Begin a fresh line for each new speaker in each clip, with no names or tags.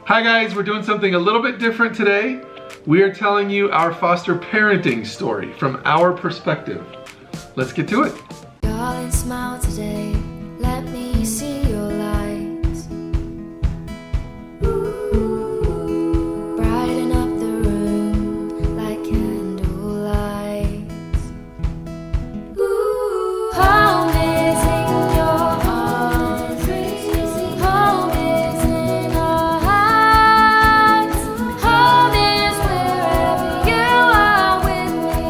Hi guys, we're doing something a little bit different today. We are telling you our foster parenting story from our perspective. Let's get to it.
Darling, smile today. Let me see your lights. Brighten up the room like candle lights. Home is in your arms. Home is in our hearts. Home is wherever you are with me.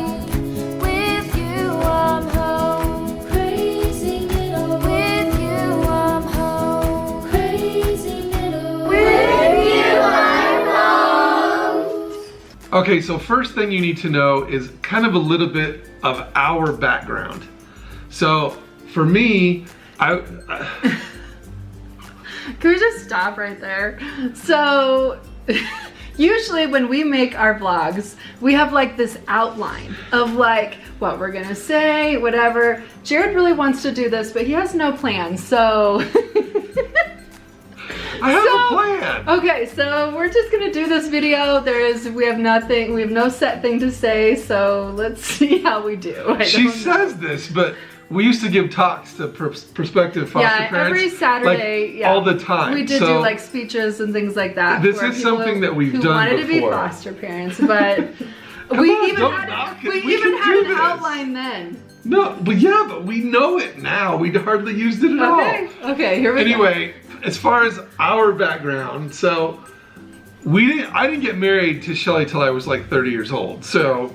With you, I'm home. Crazy little. With you, I'm home. Crazy little. With you, I'm home.
Okay, so first thing you need to know is kind of a little bit of our background. So for me,
Can we just stop right there? So, usually when we make our vlogs, we have like this outline of like what we're gonna say, whatever. Jared really wants to do this, but he has no plan, so.
I have a plan.
Okay, so we're just gonna do this video. we have no set thing to say, so let's see how we do.
She says this, but we used to give talks to prospective foster parents.
Every Saturday,
like, all the time.
We did do like speeches and things like that.
This
for
is
people
something that we've
who
done
wanted to be
before.
foster parents, but we even had an outline then.
No, but yeah, but we know it now. We hardly used it at all.
Okay, here we go.
Anyway, as far as our background, so I didn't get married to Shelly till I was like 30 years old. So,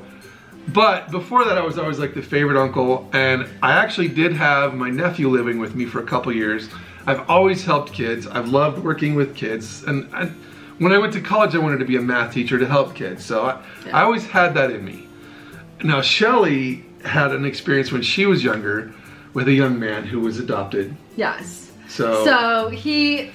but before that I was always like the favorite uncle, and I actually did have my nephew living with me for a couple years. I've always helped kids. I've loved working with kids, and when I went to college I wanted to be a math teacher to help kids. So I always had that in me. Now Shelly had an experience when she was younger with a young man who was adopted.
Yes.
So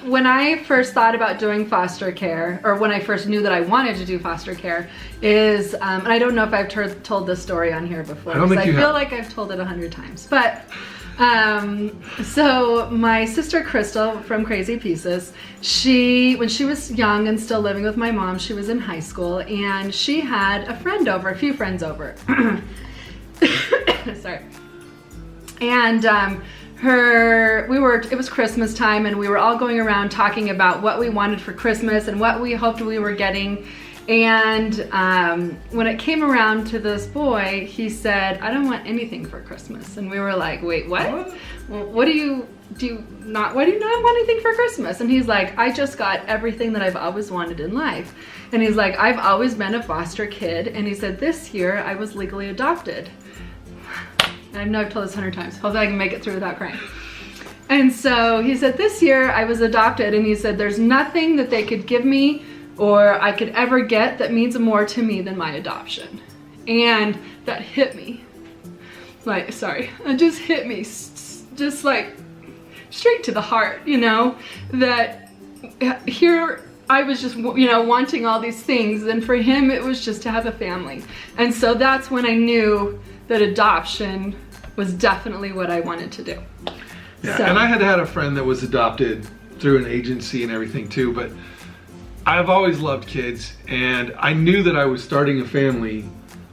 when I first thought about doing foster care, or when I first knew that I wanted to do foster care, is, and I don't know if I've told this story on here before,
I don't think you
feel
have.
like I've told it 100 times, but, so my sister Crystal from Crazy Pieces, when she was young and still living with my mom, she was in high school, and she had a few friends over. Sorry. And, it was Christmas time, and we were all going around talking about what we wanted for Christmas and what we hoped we were getting. And when it came around to this boy, he said, "I don't want anything for Christmas." And we were like, "Wait, what? Well, do you not want anything for Christmas?" And he's like, "I just got everything that I've always wanted in life." And he's like, "I've always been a foster kid." And he said, "This year I was legally adopted." I know I've told this 100 times. Hopefully I can make it through without crying. And so he said, "This year I was adopted," and he said, "There's nothing that they could give me or I could ever get that means more to me than my adoption." And that hit me. It just hit me, just like straight to the heart, that here I was just, wanting all these things, and for him it was just to have a family. And so that's when I knew that adoption was definitely what I wanted to do.
Yeah, and I had a friend that was adopted through an agency and everything too, but I've always loved kids, and I knew that I was starting a family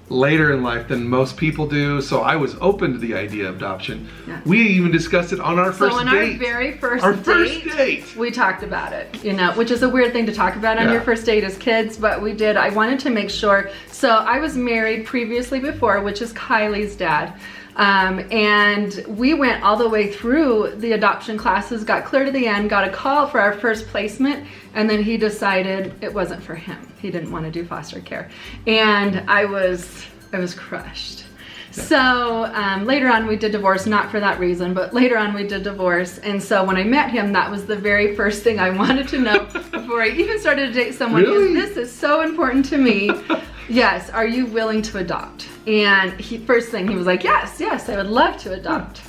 later in life than most people do, so I was open to the idea of adoption. Yeah. We even discussed it on our first date.
So on our very first
date,
we talked about it, which is a weird thing to talk about on your first date as kids, but we did. I wanted to make sure. So I was married previously before, which is Kylie's dad. And we went all the way through the adoption classes, got clear to the end, got a call for our first placement, and then he decided it wasn't for him. He didn't want to do foster care. And I was crushed. So later on we did divorce, not for that reason, but later on we did divorce. And so when I met him, that was the very first thing I wanted to know before I even started to date someone.
Really?
This is so important to me. Yes, are you willing to adopt? And first thing he was like, yes, I would love to adopt.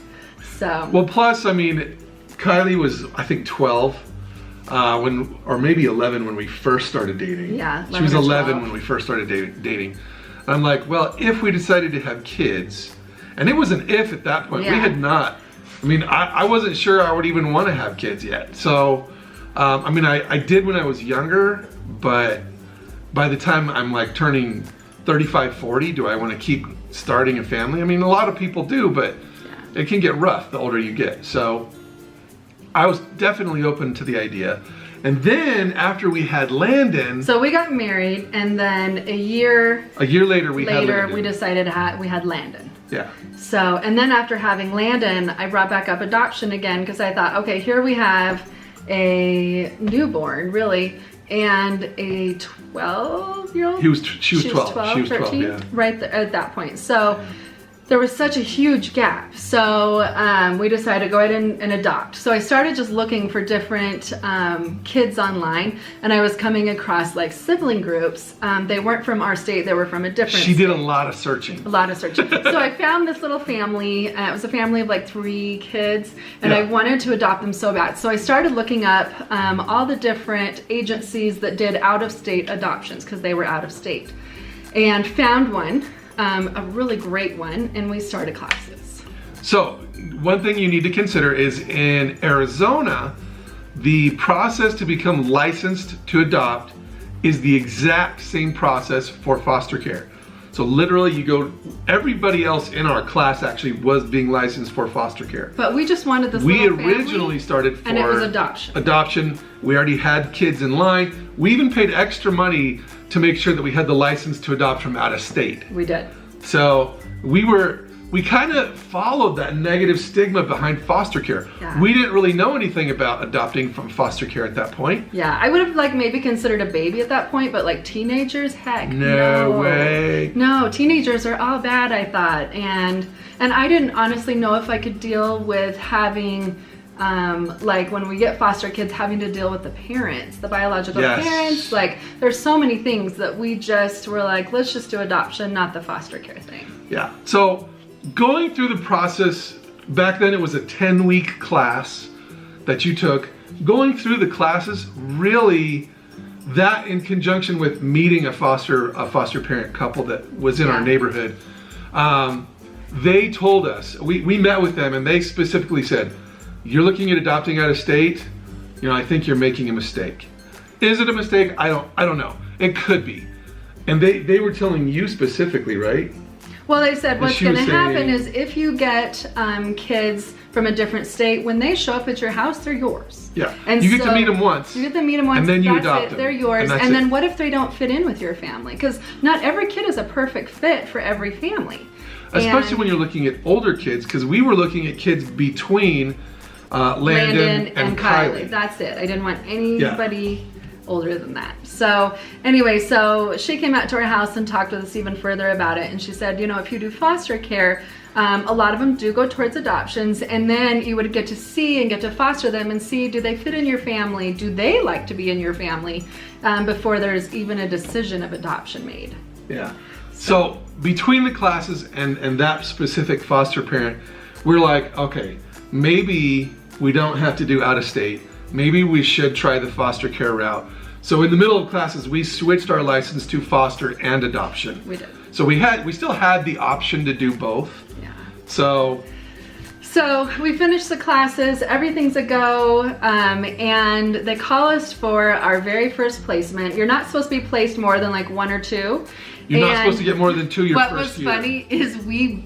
So. Well,
plus, I mean, Kylie was, I think, 12 or maybe 11 when we first started dating.
Yeah,
she was 11 when we first started dating. I'm like, well, if we decided to have kids, and it was an if at that point. We had not. I mean, I wasn't sure I would even want to have kids yet. So I mean, I did when I was younger, but by the time I'm like turning 35, 40, do I want to keep starting a family? I mean, a lot of people do, but it can get rough the older you get. So I was definitely open to the idea. And then after we had Landon,
So we got married, and then a year
later we had
later
Landon.
we decided we had Landon.
Yeah.
So, and then after having Landon, I brought back up adoption again because I thought, okay, here we have a newborn, really, and a 12-year-old.
She was 12. She was 12,
13,
yeah.
right there at that point. So there was such a huge gap. So we decided to go ahead and adopt. So I started just looking for different kids online, and I was coming across like sibling groups. They weren't from our state, they were from a different
She did
state.
a lot of searching.
A lot of searching. So I found this little family. It was a family of like 3 kids, and I wanted to adopt them so bad. So I started looking up all the different agencies that did out-of-state adoptions because they were out of state, and found one, a really great one, and we started classes.
So one thing you need to consider is in Arizona, the process to become licensed to adopt is the exact same process for foster care. So literally you go, everybody else in our class actually was being licensed for foster care.
But we just wanted this
We
little family,
originally started for
and it was adoption.
Adoption. We already had kids in line. We even paid extra money to make sure that we had the license to adopt from out of state.
We did.
So we kind of followed that negative stigma behind foster care.
Yeah.
We didn't really know anything about adopting from foster care at that point.
Yeah, I would have like maybe considered a baby at that point, but like teenagers, heck
No way.
No, teenagers are all bad, I thought, and I didn't honestly know if I could deal with having like when we get foster kids, having to deal with the parents, the biological
Yes.
parents. Like there's so many things that we just were like, let's just do adoption, not the foster care thing.
Yeah. So going through the process, back then it was a 10-week class that you took. Going through the classes, really, that in conjunction with meeting a foster parent couple that was in our neighborhood, they told us, we met with them, and they specifically said, you're looking at adopting out of state, I think you're making a mistake. Is it a mistake? I don't know. It could be. And they were telling you specifically, right?
Well, they said what's
she
going to
was
happen
saying-
is if you get kids from a different state, when they show up at your house, they're yours.
Yeah.
And
You get to
so-
meet them once.
You get to meet them once,
and then you
that's
adopt
it,
them.
they're yours.
And that's
And
it.
then what if they don't fit in with your family? Because not every kid is a perfect fit for every family.
Especially
And
when you're looking at older kids, because we were looking at kids between Landon and Kylie.
That's it. I didn't want anybody older than that. So anyway, so she came out to our house and talked with us even further about it. And she said, if you do foster care, a lot of them do go towards adoptions, and then you would get to see and get to foster them and see, do they fit in your family? Do they like to be in your family before there's even a decision of adoption made?
Yeah. So between the classes and that specific foster parent, we're like, okay, maybe we don't have to do out of state. Maybe we should try the foster care route. So in the middle of classes, we switched our license to foster and adoption.
We did.
So we still had the option to do both.
Yeah.
So
we finished the classes, everything's a go, and they call us for our very first placement. You're not supposed to be placed more than like 1 or 2.
you're not supposed to get more than 2 your
What
first
was
year.
funny is we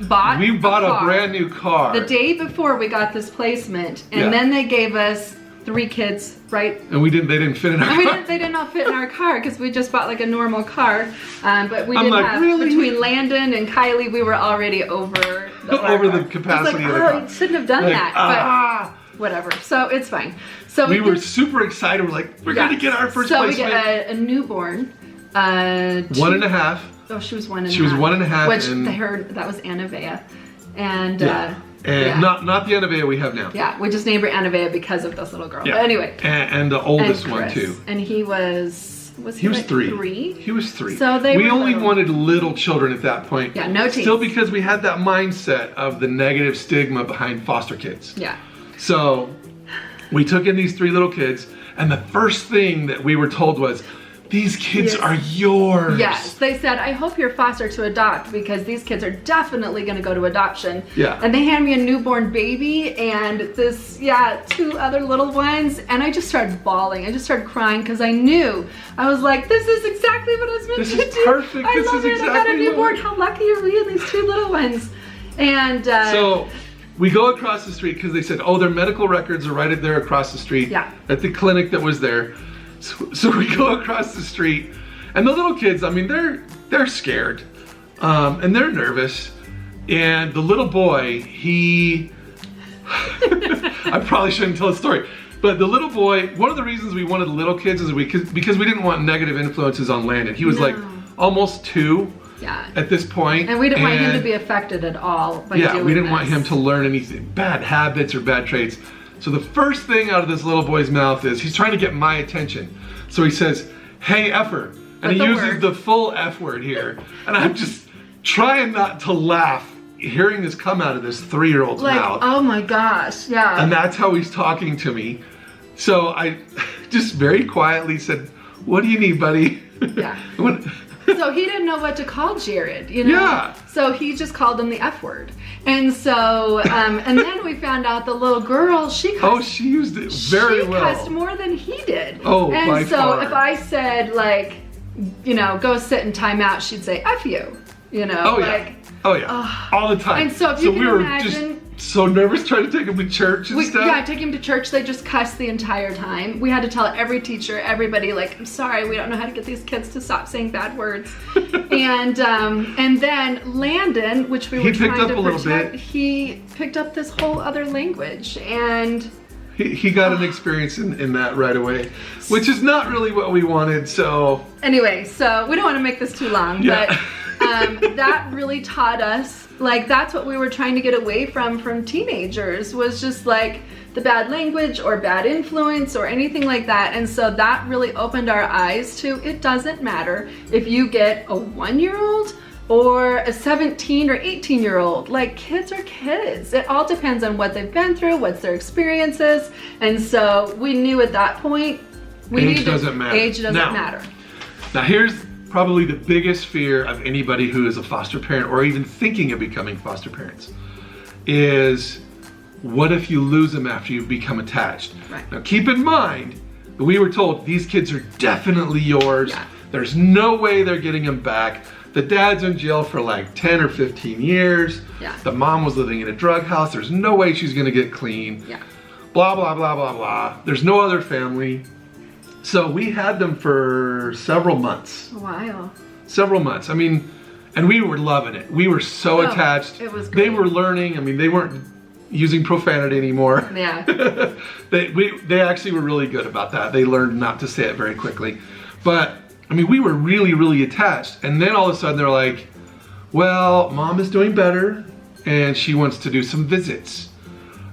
bought
We bought a
car
brand new car.
the day before we got this placement, and
Yeah.
then they gave us 3 kids, right?
And they didn't fit in our
And
car.
they did not fit in our car because we just bought like a normal car, but we
I'm
didn't
like,
have,
really?
between Landon and Kylie, we were already over the
Over the
car.
capacity
I
of
was
the
like,
car.
you shouldn't have done
Like,
that, but whatever. So it's fine. So
we were
get-
super excited. We're like, we're
yeah.
gonna get our first
So we
placement.
get a newborn.
1.5.
Oh, she was 1.5.
She was 1.5,
Which
and-
they heard that was Anavea, and
And not the Anavea we have now.
yeah, we just named her Anavea because of this little girl.
Yeah.
But anyway,
And the oldest
and
one
Chris.
too.
And he was
He was
like
3.
3?
He was 3.
So they
we
were
only
little.
wanted little children at that point.
Yeah, no teens.
Still because we had that mindset of the negative stigma behind foster kids.
Yeah.
So we took in these 3 little kids, and the first thing that we were told was, these kids
Yes.
are yours.
Yes, they said, I hope you're foster to adopt because these kids are definitely going to go to adoption.
Yeah.
And they hand me a newborn baby and this, 2 other little ones. And I just started bawling. I just started crying because I knew. I was like, this is exactly what I was meant
This
to
is
do.
perfect.
I
This
love
is
it. I got a
exactly what
newborn.
we-
How lucky are we in these 2 little ones? And
So we go across the street because they said, oh, their medical records are right there across the street
Yeah.
at the clinic that was there. So we go across the street, and the little kids, I mean, they're scared, and they're nervous. And the little boy, he, I probably shouldn't tell the story, but the little boy, one of the reasons we wanted the little kids is because we didn't want negative influences on Landon. He was
No.
like almost 2
yeah.
at this point.
And we didn't want him to
and-
be affected at all by
yeah,
doing
we didn't want
this.
him to learn any bad habits or bad traits. So the first thing out of this little boy's mouth is he's trying to get my attention. So he says, "Hey, effer," and
But
he
the
uses
word.
the full F word here. And I'm just trying not to laugh hearing this come out of this 3-year-old's
Like,
mouth.
oh my gosh, yeah.
And that's how he's talking to me. So I just very quietly said, "What do you need, buddy?"
Yeah.
What-
So he didn't know what to call Jared, you know?
Yeah.
So he just called him the F word. And so, and then we found out the little girl, she cussed,
oh, she used it very
she
well.
cussed more than he did.
Oh,
and
by
so
far.
if I said, like, you know, go sit in timeout, she'd say, F you, you know?
Oh yeah.
like,
Oh yeah. All the time.
And so if you can
we were
imagine-
just so nervous trying to take him to church and stuff.
Yeah, take him to church. They just cussed the entire time. We had to tell every teacher, everybody, like, I'm sorry, we don't know how to get these kids to stop saying bad words. and then Landon, which we
He
were
picked
trying
up
to
a little
protect,
bit.
he picked up this whole other language, and
He got an experience in that right away, which is not really what we wanted. So
anyway, so we don't want to make this too long,
Yeah.
but that really taught us, like, that's what we were trying to get away from teenagers, was just like the bad language or bad influence or anything like that. And so that really opened our eyes to, it doesn't matter if you get a 1-year-old or a 17 or 18-year-old. Like, kids are kids. It all depends on what they've been through, what's their experiences. And so we knew at that point,
Age doesn't matter.
Age doesn't
Now-
matter.
now here's probably the biggest fear of anybody who is a foster parent or even thinking of becoming foster parents is, what if you lose them after you've become attached?
Right.
Now keep in mind that we were told these kids are definitely yours.
Yeah.
There's no way they're getting them back. The dad's in jail for like 10 or 15 years.
Yeah.
The mom was living in a drug house. There's no way she's gonna get clean.
Yeah.
Blah, blah, blah, blah, blah. There's no other family. So we had them for several months.
Wow.
Several months. I mean, and we were loving it. We were so
Oh,
attached.
it was
They
great.
were learning. I mean, they weren't using profanity anymore.
Yeah.
They actually were really good about that. They learned not to say it very quickly. But I mean, we were really, really attached. And then all of a sudden they're like, well, mom is doing better and she wants to do some visits.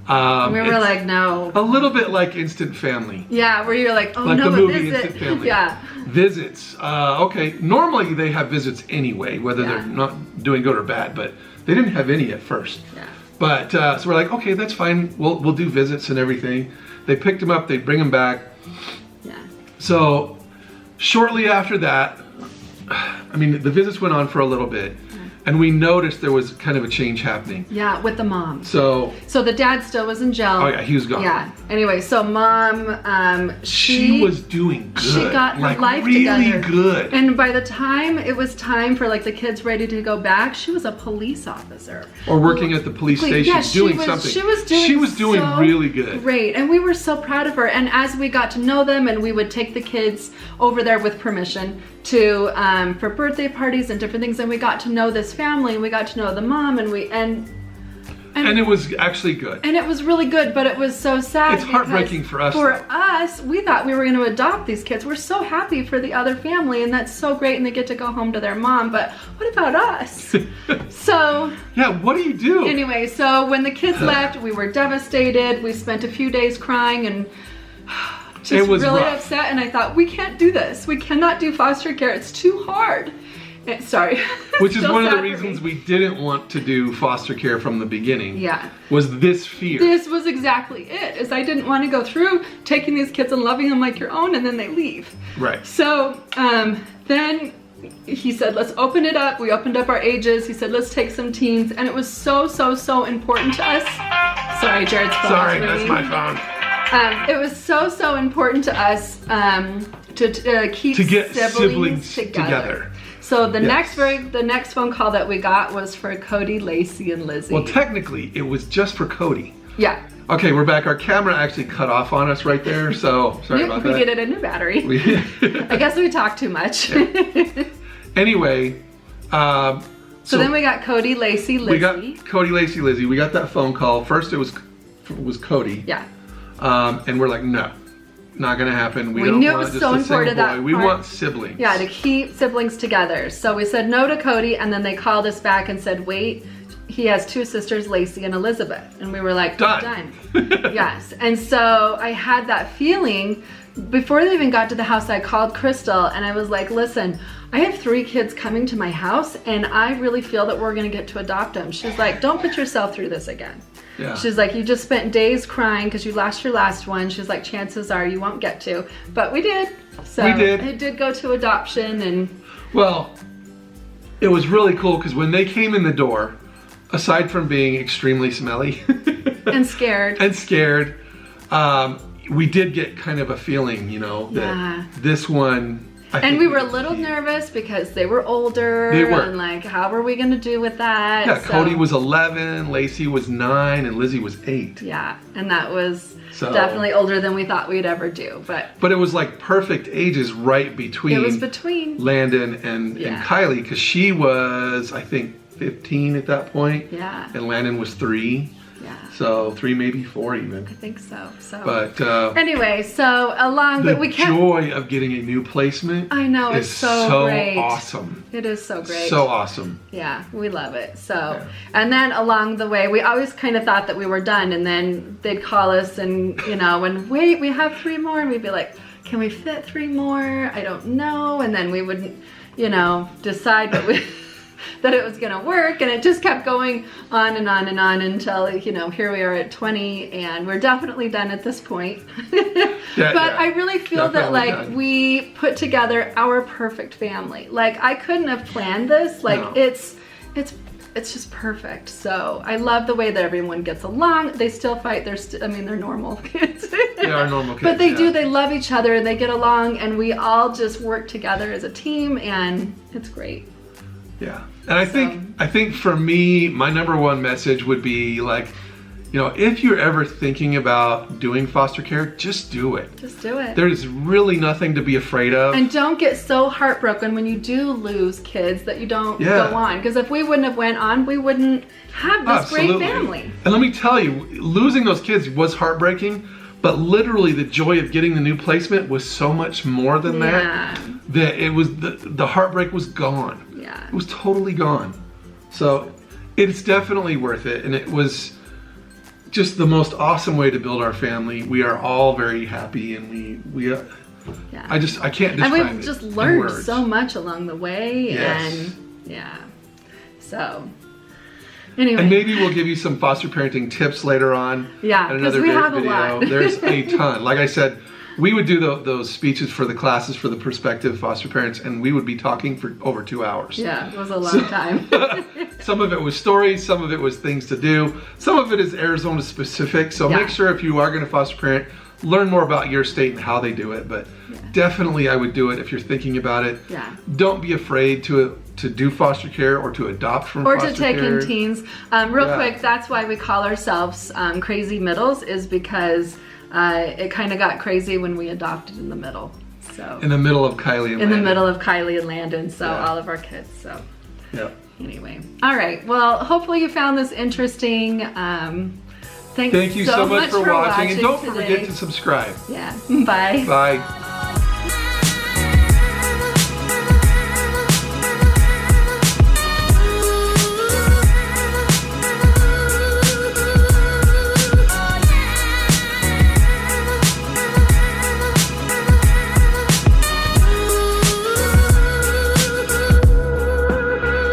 We were
It's
like, no.
a little bit like Instant Family.
Yeah, where you're like, oh
Like
no,
the
a
movie
visit.
Instant Family.
Yeah.
Visits. Okay, normally they have visits anyway, whether
Yeah.
they're not doing good or bad, but they didn't have any at first.
Yeah.
But so we're like, okay, that's fine. We'll do visits and everything. They picked him up. They bring him back.
Yeah.
So shortly after that, I mean, the visits went on for a little bit, and we noticed there was kind of a change happening.
Yeah, with the mom.
So
So the dad still was in jail.
oh yeah, he was gone.
Yeah. Anyway, so mom,
she was doing good.
She got her
like
life
really
together.
good.
And by the time it was time for like the kids ready to go back, she was a police officer.
Or working at the police station,
Yeah,
doing something.
She was doing
so
really
good.
Great, and we were so proud of her. And as we got to know them, and we would take the kids over there with permission to for birthday parties and different things, and we got to know this family, and we got to know the mom, and
And it was actually good.
it was really good, but it was so sad.
It's heartbreaking
because
for us,
For
though.
us, we thought we were going to adopt these kids. We're so happy for the other family, and that's so great, and they get to go home to their mom. But what about us? So
Yeah, what do you do?
anyway, so when the kids left, we were devastated. We spent a few days crying and just
It was
really
rough.
upset. And I thought, we can't do this. We cannot do foster care. It's too hard. Sorry.
Which is
Still
one of the
sad for me.
reasons we didn't want to do foster care from the beginning.
Yeah.
Was this fear.
This was exactly it, is I didn't want to go through taking these kids and loving them like your own and then they leave.
Right.
So then he said, let's open it up. We opened up our ages. He said, let's take some teens. And it was so important to us. Sorry, Jared's phone.
Sorry,
is
that's
ringing.
my phone.
It was so important to us to keep
To get
siblings
siblings together.
So the
Yes.
the next phone call that we got was for Cody, Lacey, and Lizzie.
Well, technically, it was just for Cody.
yeah.
Okay, we're back. Our camera actually cut off on us right there, so sorry about
We
that.
needed a new battery. I guess we talked too much.
Anyway,
So then we got Cody, Lacey, Lizzie.
we got Cody, Lacey, Lizzie. We got that phone call. First, it was Cody.
Yeah.
And we're like, no, not gonna happen. We
We
don't
knew it
want
was
just
so
a single
important that
boy. We
part-
want siblings.
Yeah, to keep siblings together. So we said no to Cody, and then they called us back and said, wait, he has two sisters, Lacey and Elizabeth. And we were like,
Done.
Yes. And so I had that feeling. Before they even got to the house, I called Crystal and I was like, listen, I have 3 kids coming to my house and I really feel that we're gonna get to adopt them. She's like, don't put yourself through this again.
Yeah.
She's like, you just spent days crying because you lost your last one. She's like, chances are you won't get to. But we did. So
We did.
It did go to adoption and
Well, it was really cool because when they came in the door, aside from being extremely smelly
and scared.
and scared, we did get kind of a feeling, you know, that
Yeah.
this one. I
And
think
we were a
could
little
keep.
nervous because they were older.
They were.
And like, how were we going to do with that?
Yeah,
So-
Cody was 11, Lacey was 9, and Lizzie was 8.
Yeah, and that was
So-
definitely older than we thought we'd ever do. But
But it was like perfect ages right between
it was between.
Landon and
Yeah.
Kylie, because she was, I think, 15 at that point.
Yeah.
And Landon was 3.
Yeah,
So 3, maybe 4 even.
I think so. So
But
anyway, so along,
the
but we kept.
joy of getting a new placement
I know,
is
it's so great.
awesome.
It is so great.
So awesome.
Yeah, we love it. So,
Yeah.
and then along the way, we always kind of thought that we were done, and then they'd call us and, you know, and wait, we have 3 more, and we'd be like, can we fit 3 more? I don't know. And then we wouldn't, you know, decide that we. That it was gonna work, and it just kept going on and on and on until, you know, here we are at 20, and we're definitely done at this point.
Yeah,
But
yeah.
I really feel that
Definitely
like
done.
we put together our perfect family. Like I couldn't have planned this. Like
No.
it's just perfect. So I love the way that everyone gets along. They still fight. I mean, they're normal kids.
They are normal kids.
But they
yeah.
do. They love each other and they get along, and we all just work together as a team, and it's great.
Yeah. And I think for me, my number one message would be like, you know, if you're ever thinking about doing foster care, just do it.
Just do it.
There's really nothing to be afraid of.
And don't get so heartbroken when you do lose kids that you don't
Yeah.
go on. Because if we wouldn't have went on, we wouldn't have this great family.
And let me tell you, losing those kids was heartbreaking, but literally the joy of getting the new placement was so much more than
Yeah.
that. That it was the heartbreak was gone.
Yeah.
It was totally gone. So it's definitely worth it, and it was just the most awesome way to build our family. We are all very happy, and we
Yeah.
I can't describe
And
it
we've just
in
learned
words.
so much along the way.
Yes.
And yeah. So anyway.
And maybe we'll give you some foster parenting tips later on.
Yeah,
in
'cause
another
we have a
video.
lot.
There's a ton. Like I said, we would do those speeches for the classes for the prospective foster parents, and we would be talking for over 2 hours.
Yeah, it was a long time.
Some of it was stories, some of it was things to do, some of it is Arizona specific. So
Yeah.
make sure if you are going to foster parent, learn more about your state and how they do it. But definitely I would do it if you're thinking about it.
Yeah.
Don't be afraid to do foster care or to adopt from
Or
foster
to take
care.
in teens. Real
Yeah.
quick, that's why we call ourselves Crazy Middles, is because it kind of got crazy when we adopted in the middle. So
In the middle of Kylie and
in the
Landon.
middle of Kylie and Landon, so
Yeah.
all of our kids. So
Yeah.
anyway, all right. Well, hopefully you found this interesting. Thanks
Thank you so much for watching, and don't
today.
forget to subscribe.
Yeah. Bye.
Bye.